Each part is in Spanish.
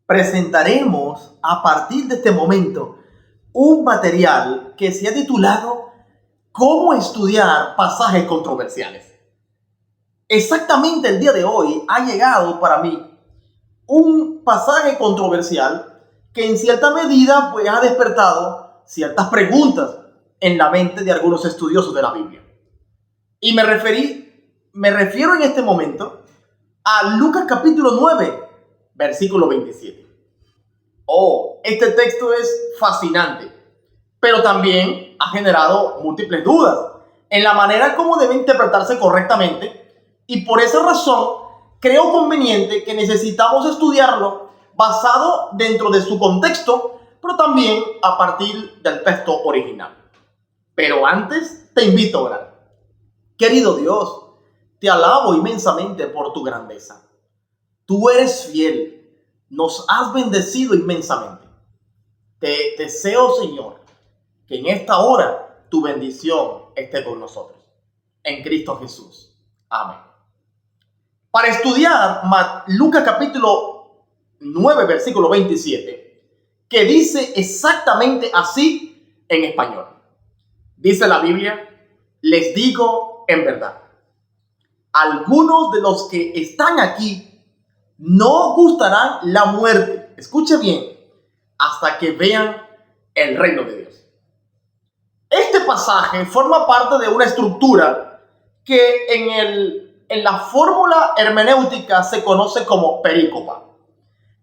Presentaremos a partir de este momento un material que se ha titulado ¿Cómo estudiar pasajes controversiales? Exactamente el día de hoy ha llegado para mí un pasaje controversial que en cierta medida ha despertado ciertas preguntas en la mente de algunos estudiosos de la Biblia. Y me refiero en este momento a Lucas capítulo 9, versículo 27. Este texto es fascinante, pero también ha generado múltiples dudas en la manera como debe interpretarse correctamente, y por esa razón creo conveniente que necesitamos estudiarlo basado dentro de su contexto, pero también a partir del texto original. Pero antes te invito a orar. Querido Dios, te alabo inmensamente por tu grandeza. Tú eres fiel, nos has bendecido inmensamente. Te deseo, Señor, que en esta hora tu bendición esté con nosotros. En Cristo Jesús. Amén. Para estudiar Lucas capítulo 9, versículo 27, que dice exactamente así en español. Dice la Biblia: les digo en verdad, algunos de los que están aquí no gustarán la muerte, escuche bien, hasta que vean el reino de Dios. Este pasaje forma parte de una estructura que en la fórmula hermenéutica se conoce como perícopa.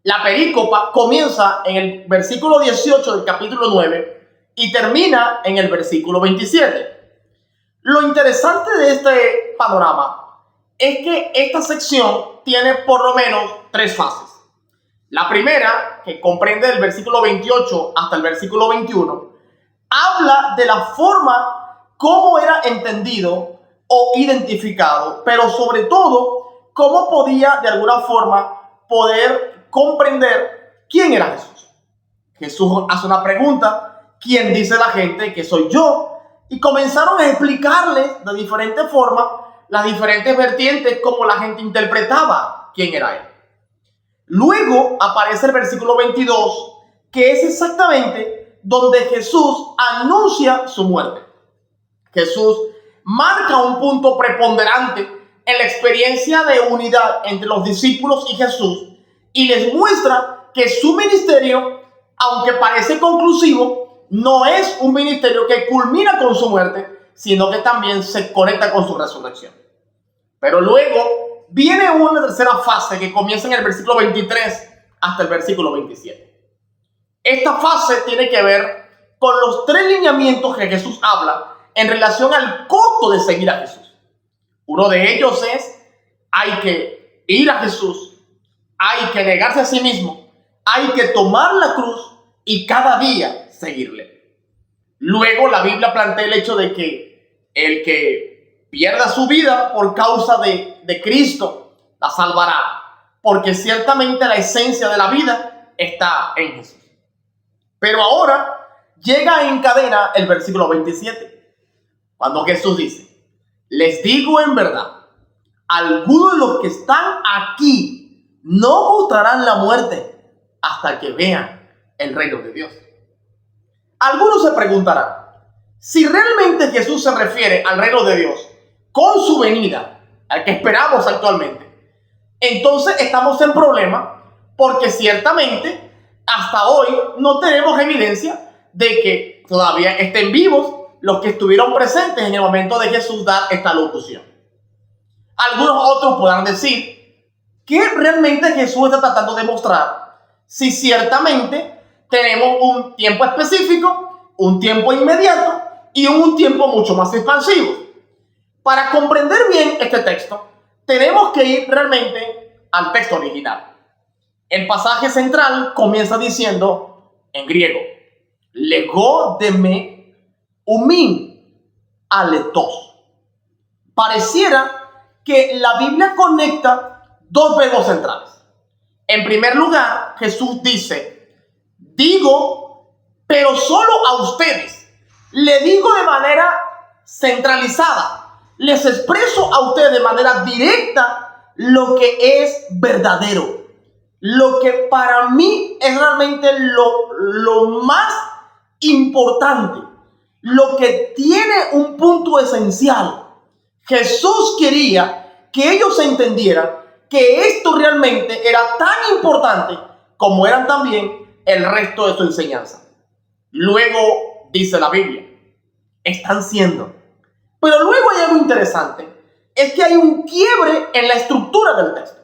La perícopa comienza en el versículo 18 del capítulo 9 y termina en el versículo 27. Lo interesante de este panorama es que esta sección tiene por lo menos 3 fases. La primera, que comprende del versículo 28 hasta el versículo 21, habla de la forma como era entendido o identificado, pero sobre todo cómo podía de alguna forma poder comprender quién era Jesús. Jesús hace una pregunta: ¿quién dice la gente que soy yo? Y comenzaron a explicarles de diferentes formas las diferentes vertientes como la gente interpretaba quién era él. Luego aparece el versículo 22, que es exactamente donde Jesús anuncia su muerte. Jesús marca un punto preponderante en la experiencia de unidad entre los discípulos y Jesús y les muestra que su ministerio, aunque parece conclusivo, no es un ministerio que culmina con su muerte, sino que también se conecta con su resurrección. Pero luego viene una tercera fase que comienza en el versículo 23 hasta el versículo 27. Esta fase tiene que ver con los 3 lineamientos que Jesús habla en relación al costo de seguir a Jesús. Uno de ellos es: hay que ir a Jesús, hay que negarse a sí mismo, hay que tomar la cruz y cada día seguirle. Luego la Biblia plantea el hecho de que el que pierda su vida por causa de Cristo la salvará, porque ciertamente la esencia de la vida está en Jesús. Pero ahora llega en cadena el versículo 27, cuando Jesús dice: les digo en verdad, algunos de los que están aquí no gustarán la muerte hasta que vean el reino de Dios. Algunos se preguntarán, si realmente Jesús se refiere al reino de Dios con su venida, al que esperamos actualmente, entonces estamos en problema, porque ciertamente hasta hoy no tenemos evidencia de que todavía estén vivos los que estuvieron presentes en el momento de Jesús dar esta locución. Algunos otros podrán decir que realmente Jesús está tratando de mostrar si ciertamente tenemos un tiempo específico, un tiempo inmediato y un tiempo mucho más expansivo. Para comprender bien este texto, tenemos que ir realmente al texto original. El pasaje central comienza diciendo en griego: lego de me umin aletos. Pareciera que la Biblia conecta 2 verbos centrales. En primer lugar, Jesús dice: digo, pero solo a ustedes. Le digo de manera centralizada. Les expreso a ustedes de manera directa lo que es verdadero, lo que para mí es realmente lo más importante, lo que tiene un punto esencial. Jesús quería que ellos entendieran que esto realmente era tan importante como eran también el resto de su enseñanza. Luego dice la Biblia, están siendo. Pero luego hay algo interesante, es que hay un quiebre en la estructura del texto.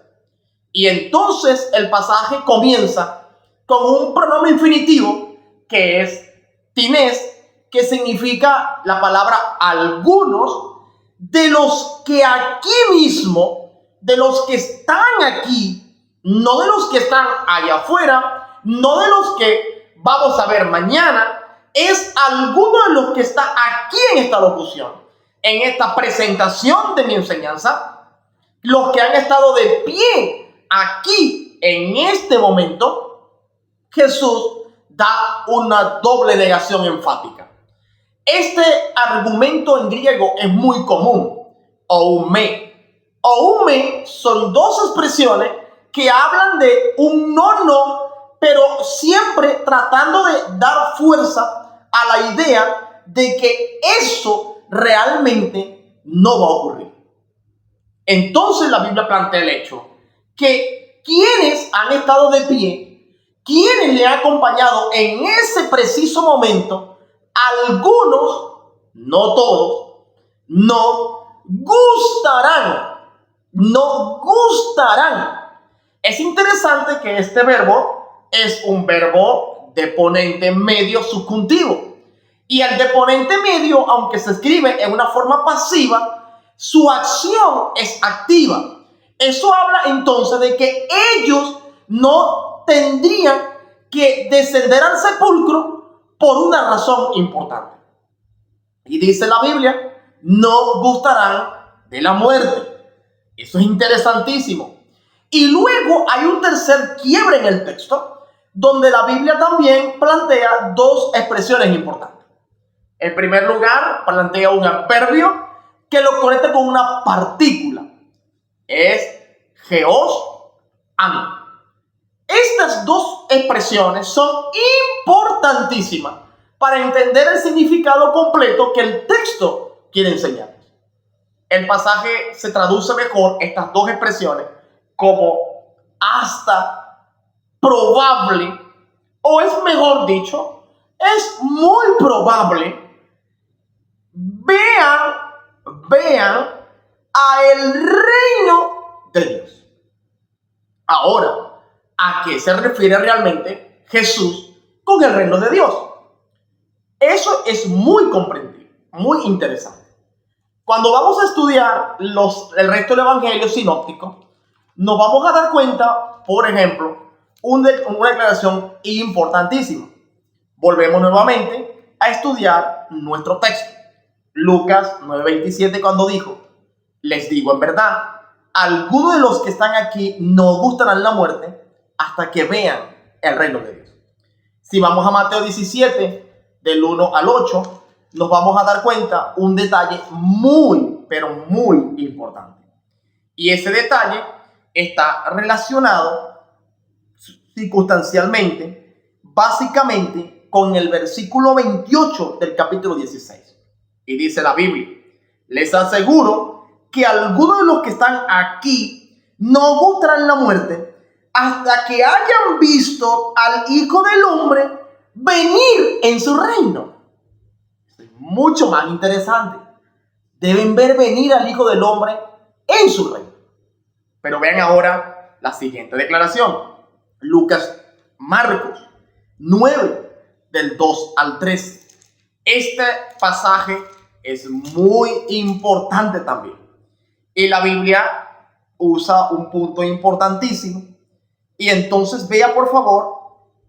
Y entonces el pasaje comienza con un pronombre infinitivo que es tinés, que significa la palabra algunos de los que aquí mismo, de los que están aquí, no de los que están allá afuera, no de los que vamos a ver mañana, es alguno de los que está aquí en esta locución, en esta presentación de mi enseñanza, los que han estado de pie aquí en este momento. Jesús da una doble negación enfática. Este argumento en griego es muy común, oume. Oume son dos expresiones que hablan de un no, pero siempre tratando de dar fuerza a la idea de que eso realmente no va a ocurrir. Entonces la Biblia plantea el hecho que quienes han estado de pie, quienes le han acompañado en ese preciso momento, algunos, no todos, no gustarán. Es interesante que este verbo es un verbo de ponente medio subjuntivo. Y el deponente medio, aunque se escribe en una forma pasiva, su acción es activa. Eso habla entonces de que ellos no tendrían que descender al sepulcro por una razón importante. Y dice la Biblia, no gustarán de la muerte. Eso es interesantísimo. Y luego hay un tercer quiebre en el texto, donde la Biblia también plantea dos expresiones importantes. En primer lugar, plantea un adverbio que lo conecta con una partícula. Es geos an. Estas dos expresiones son importantísimas para entender el significado completo que el texto quiere enseñarnos. El pasaje se traduce mejor, estas dos expresiones, como hasta, probable, o es mejor dicho, es muy probable. Vean a el reino de Dios. Ahora, ¿a qué se refiere realmente Jesús con el reino de Dios? Eso es muy comprendido, muy interesante. Cuando vamos a estudiar el resto del evangelio sinóptico, nos vamos a dar cuenta, por ejemplo, una declaración importantísima. Volvemos nuevamente a estudiar nuestro texto. Lucas 9:27, cuando dijo, les digo en verdad, algunos de los que están aquí no gustarán la muerte hasta que vean el reino de Dios. Si vamos a Mateo 17, del 1 al 8, nos vamos a dar cuenta un detalle muy, pero muy importante. Y ese detalle está relacionado circunstancialmente, básicamente, con el versículo 28 del capítulo 16. Y dice la Biblia, les aseguro que algunos de los que están aquí no gustarán la muerte hasta que hayan visto al Hijo del Hombre venir en su reino. Es mucho más interesante. Deben ver venir al Hijo del Hombre en su reino. Pero vean ahora la siguiente declaración. Marcos 9, del 2 al 3. Este pasaje es muy importante también. Y la Biblia usa un punto importantísimo. Y entonces vea por favor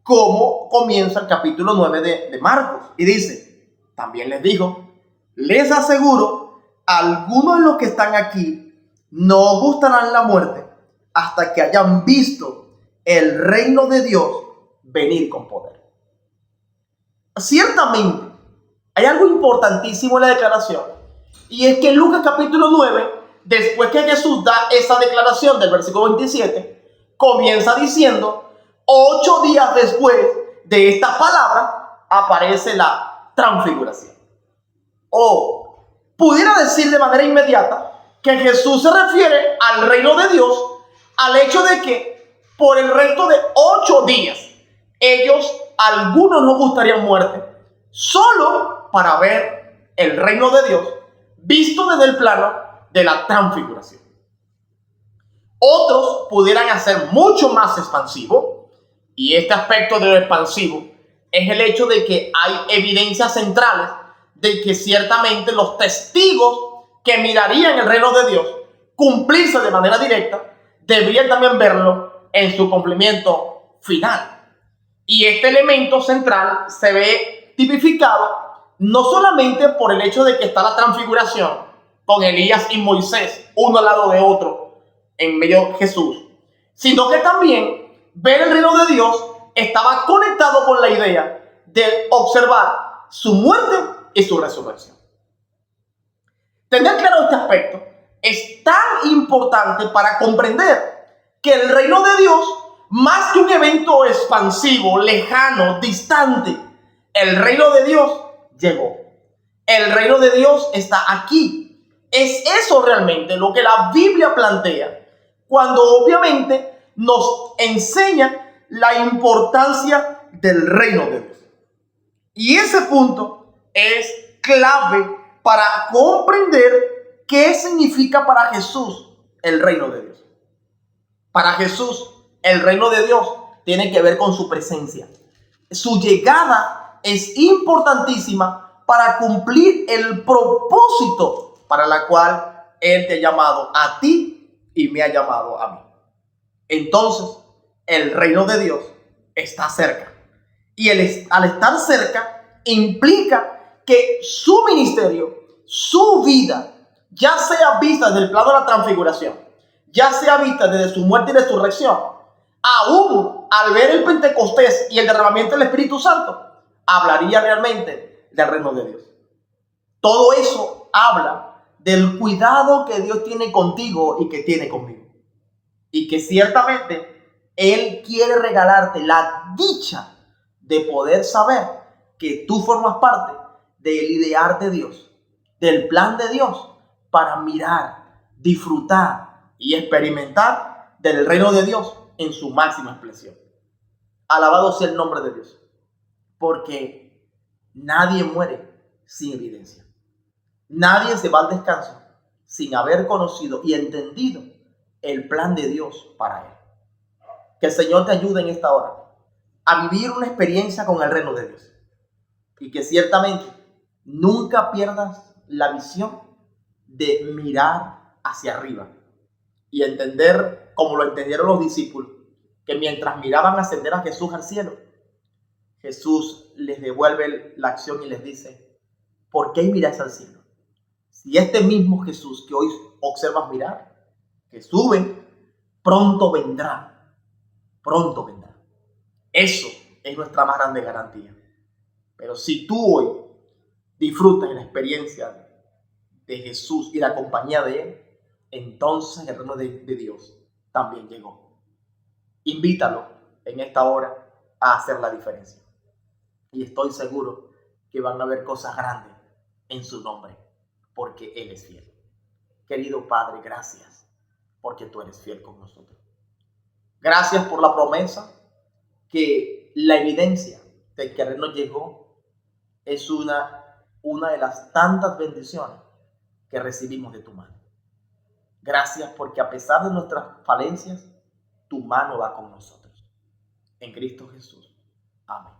cómo comienza el capítulo 9 de Marcos. Y dice, también les dijo, les aseguro, algunos de los que están aquí no gustarán la muerte hasta que hayan visto el reino de Dios venir con poder. Ciertamente, hay algo importantísimo en la declaración, y es que en Lucas capítulo 9, después que Jesús da esa declaración del versículo 27, comienza diciendo, 8 días después de esta palabra aparece la transfiguración. O pudiera decir de manera inmediata que Jesús se refiere al reino de Dios, al hecho de que por el resto de 8 días algunos no gustarían muerte, solo para ver el reino de Dios visto desde el plano de la transfiguración. Otros pudieran hacer mucho más expansivo, y este aspecto de lo expansivo es el hecho de que hay evidencias centrales de que ciertamente los testigos que mirarían el reino de Dios cumplirse de manera directa deberían también verlo en su cumplimiento final. Y este elemento central se ve tipificado no solamente por el hecho de que está la transfiguración con Elías y Moisés, uno al lado de otro, en medio de Jesús, sino que también ver el reino de Dios estaba conectado con la idea de observar su muerte y su resurrección. Tener claro este aspecto es tan importante para comprender que el reino de Dios, más que un evento expansivo, lejano, distante, el reino de Dios llegó. El reino de Dios está aquí. Es eso realmente lo que la Biblia plantea, cuando obviamente nos enseña la importancia del reino de Dios. Y ese punto es clave para comprender qué significa para Jesús el reino de Dios. Para Jesús, el reino de Dios tiene que ver con su presencia. Su llegada es importantísima para cumplir el propósito para la cual Él te ha llamado a ti y me ha llamado a mí. Entonces, el reino de Dios está cerca. Y al estar cerca, implica que su ministerio, su vida, ya sea vista desde el plano de la transfiguración, ya sea vista desde su muerte y resurrección, aún al ver el Pentecostés y el derramamiento del Espíritu Santo, hablaría realmente del reino de Dios. Todo eso habla del cuidado que Dios tiene contigo y que tiene conmigo. Y que ciertamente Él quiere regalarte la dicha de poder saber que tú formas parte del ideal de Dios, del plan de Dios, para mirar, disfrutar y experimentar del reino de Dios en su máxima expresión. Alabado sea el nombre de Dios, porque nadie muere sin evidencia. Nadie se va al descanso sin haber conocido y entendido el plan de Dios para él. Que el Señor te ayude en esta hora a vivir una experiencia con el reino de Dios. Y que ciertamente nunca pierdas la visión de mirar hacia arriba y entender, como lo entendieron los discípulos, que mientras miraban ascender a Jesús al cielo, Jesús les devuelve la acción y les dice: ¿por qué miráis al cielo? Si este mismo Jesús que hoy observas mirar, que sube, pronto vendrá. Pronto vendrá. Eso es nuestra más grande garantía. Pero si tú hoy disfrutas de la experiencia de Jesús y la compañía de Él, entonces el reino de Dios también llegó. Invítalo en esta hora a hacer la diferencia. Y estoy seguro que van a haber cosas grandes en su nombre, porque Él es fiel. Querido Padre, gracias porque tú eres fiel con nosotros. Gracias por la promesa que la evidencia de que el reino llegó es una de las tantas bendiciones que recibimos de tu mano. Gracias porque a pesar de nuestras falencias, tu mano va con nosotros. En Cristo Jesús. Amén.